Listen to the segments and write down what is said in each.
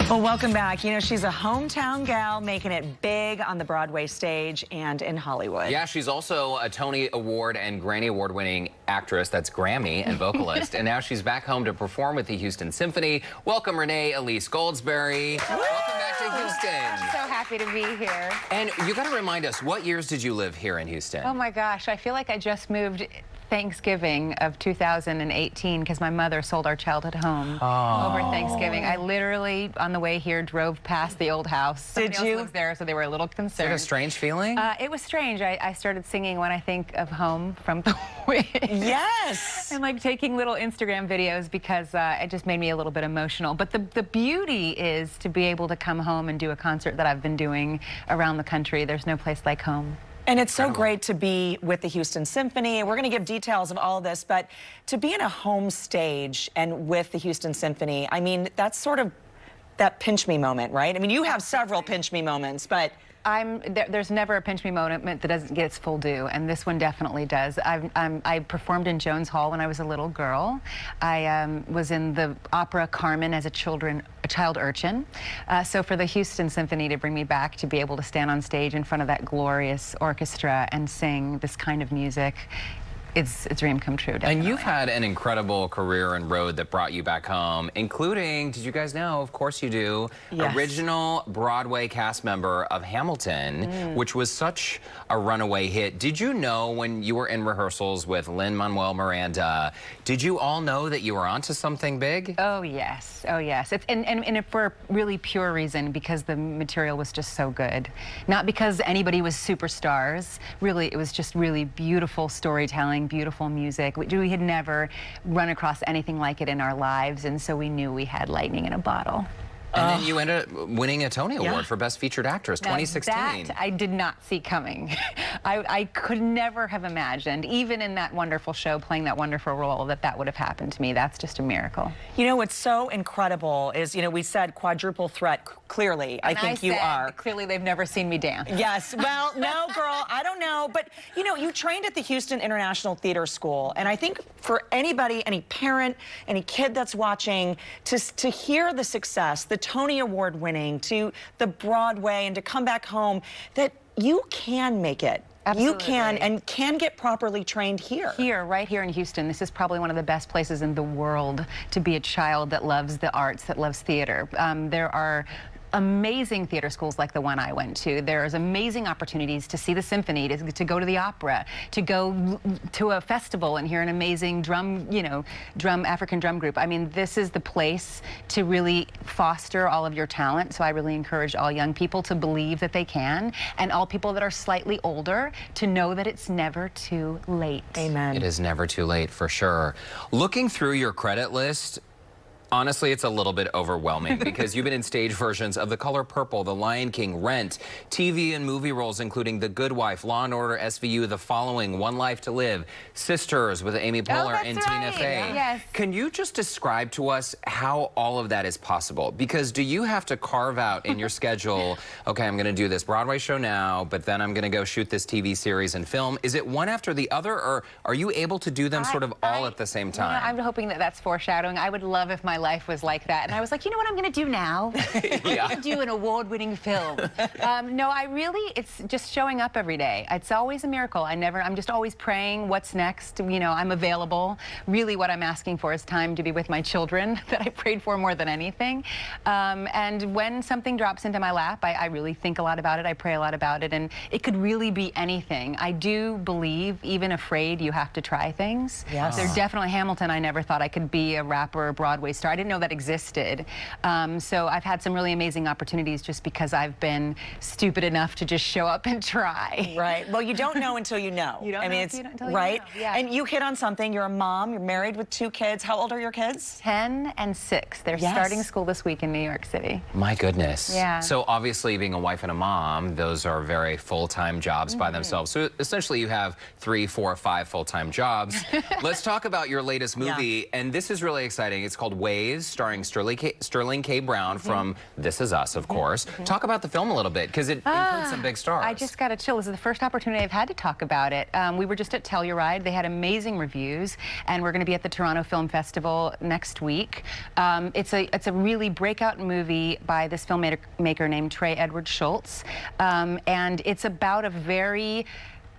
Well, welcome back. You know, she's a hometown gal making it big on the Broadway stage and in Hollywood. Yeah, she's also a Tony Award and Grammy Award winning actress, that's Grammy, and vocalist. And now she's back home to perform with the Houston Symphony. Welcome, Renée Elise Goldsberry. Welcome back to Houston. So happy to be here. And you got to remind us, what years did you live here in Houston? Oh my gosh, I feel like I just moved Thanksgiving of 2018 because my mother sold our childhood home over Thanksgiving. I literally, on the way here, drove past the old house. Somebody else lives there, so they were a little concerned. Is it a strange feeling? It was strange. I started singing When I Think of Home from the Wind. Yes! And like taking little Instagram videos because it just made me a little bit emotional. But the beauty is to be able to come home and do a concert that I've been doing around the country. There's no place like home. And it's so great to be with the Houston Symphony. We're going to give details of all of this, but to be in a home stage and with the Houston Symphony, I mean, that's sort of that pinch me moment, right? I mean, you have several pinch me moments, but there's never a pinch me moment that doesn't get its full due, and this one definitely does. I performed in Jones Hall when I was a little girl. I was in the opera Carmen as a child urchin. So for the Houston Symphony to bring me back to be able to stand on stage in front of that glorious orchestra and sing this kind of music, it's a dream come true, definitely. And you've had an incredible career and road that brought you back home, including, did you guys know, of course you do, yes, original Broadway cast member of Hamilton, which was such a runaway hit. Did you know when you were in rehearsals with Lin-Manuel Miranda, did you all know that you were onto something big? Oh, yes. Oh, yes. And for a really pure reason, because the material was just so good. Not because anybody was superstars. Really, it was just really beautiful storytelling, beautiful music. We had never run across anything like it in our lives, and so we knew we had lightning in a bottle. And then you ended up winning a Tony Award for Best Featured Actress, 2016. That I did not see coming. I could never have imagined, even in that wonderful show, playing that wonderful role, that would have happened to me. That's just a miracle. you know what's so incredible is, you know, we said quadruple threat, clearly. I think you are. Clearly, they've never seen me dance. Yes, well, no, girl, I don't know. But, you know, you trained at the Houston International Theater School, and I think for anybody, any parent, any kid that's watching, to hear the success, the Tony Award winning, to the Broadway, and to come back home, that you can make it. Absolutely. You can, and can get properly trained here. Right here in Houston. This is probably one of the best places in the world to be a child that loves the arts, that loves theater. There are amazing theater schools like the one I went to. There's amazing opportunities to see the symphony, to go to the opera, to go to a festival and hear an amazing African drum group. I mean, this is the place to really foster all of your talent. So I really encourage all young people to believe that they can, and all people that are slightly older to know that it's never too late. Amen. It is never too late, for sure. Looking through your credit list, honestly, it's a little bit overwhelming because you've been in stage versions of The Color Purple, The Lion King, Rent, TV and movie roles including The Good Wife, Law & Order, SVU, The Following, One Life to Live, Sisters with Amy Poehler and Tina Fey. Yes. Can you just describe to us how all of that is possible? Because do you have to carve out in your schedule, okay, I'm going to do this Broadway show now, but then I'm going to go shoot this TV series and film? Is it one after the other, or are you able to do them sort of all at the same time? You know, I'm hoping that that's foreshadowing. I would love if my life was like that. And I was like, you know what I'm going to do now? I'm going to do an award-winning film. No, it's just showing up every day. It's always a miracle. I'm just always praying, what's next? You know, I'm available. Really what I'm asking for is time to be with my children that I prayed for more than anything. And when something drops into my lap, I really think a lot about it. I pray a lot about it. And it could really be anything. I do believe, even afraid, you have to try things. Yes. There's definitely Hamilton. I never thought I could be a rapper or a Broadway star. I didn't know that existed. So I've had some really amazing opportunities just because I've been stupid enough to just show up and try. Right. Well, you don't know until you know. You don't know it's until right. You know. Yeah. And you hit on something. You're a mom. You're married with 2 kids. How old are your kids? 10 and 6. They're starting school this week in New York City. My goodness. Yeah. So obviously being a wife and a mom, those are very full-time jobs by themselves. So essentially you have 3, 4, 5 full-time jobs. Let's talk about your latest movie. And this is really exciting. It's called Way Days, starring Sterling K. Brown from This Is Us, of course. Talk about the film a little bit, because it includes some big stars. I just got a chill. This is the first opportunity I've had to talk about it. We were just at Telluride. They had amazing reviews, and we're going to be at the Toronto Film Festival next week. It's a really breakout movie by this filmmaker named Trey Edward Schultz, and it's about a very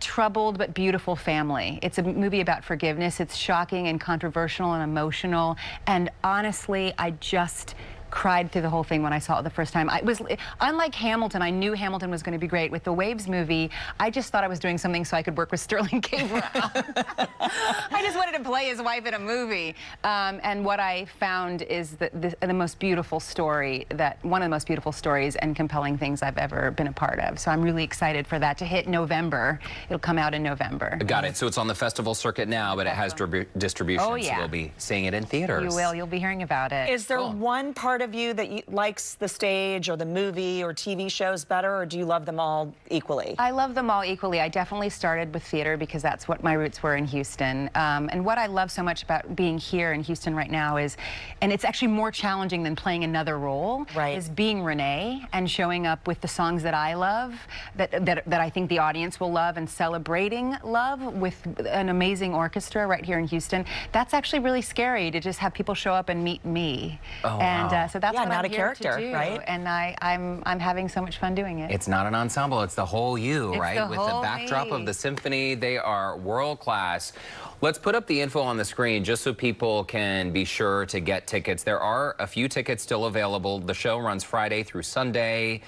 troubled but beautiful family. It's a movie about forgiveness. It's shocking and controversial and emotional, and honestly, I just cried through the whole thing when I saw it the first time. I was, unlike Hamilton, I knew Hamilton was going to be great. With the Waves movie, I just thought I was doing something so I could work with Sterling K. Brown. I just wanted to play his wife in a movie. And what I found is the most beautiful story, one of the most beautiful stories and compelling things I've ever been a part of. So I'm really excited for that to hit November. It'll come out in November. Got it. So it's on the festival circuit now, but it has distribution. Oh, yeah. So we'll be seeing it in theaters. You will. You'll be hearing about it. Is there one part of you that likes the stage or the movie or TV shows better, or do you love them all equally? I love them all equally. I definitely started with theater because that's what my roots were in Houston. And what I love so much about being here in Houston right now is, and it's actually more challenging than playing another role, is being Renee and showing up with the songs that I love, that I think the audience will love, and celebrating love with an amazing orchestra right here in Houston. That's actually really scary, to just have people show up and meet me. And so that's what not I'm a here character, to do. right? And I'm having so much fun doing it. It's not an ensemble, it's the whole you, It's right? the With whole the backdrop me. of the symphony, they are world class. Let's put up the info on the screen just so people can be sure to get tickets. There are a few tickets still available. The show runs Friday through Sunday,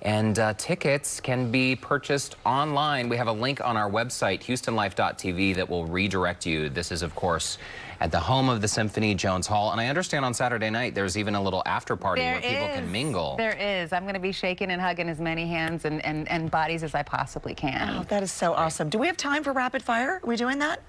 and tickets can be purchased online. We have a link on our website, HoustonLife.tv, that will redirect you. This is, of course, at the home of the Symphony, Jones Hall. And I understand on Saturday night there's even a little after party where people can mingle. There is. I'm going to be shaking and hugging as many hands and bodies as I possibly can. Oh, that is so awesome. Do we have time for rapid fire? Are we doing that?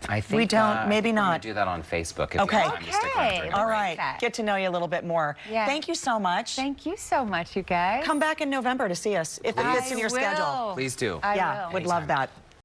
I think we don't. Maybe we're gonna not. do that on Facebook. If Okay. You have time to stick around during the All break. right. Get to know you a little bit more. Yeah. Thank you so much. Thank you so much, you guys. Come back in November to see us if it fits in your schedule. Please do. I Yeah, will. would love that.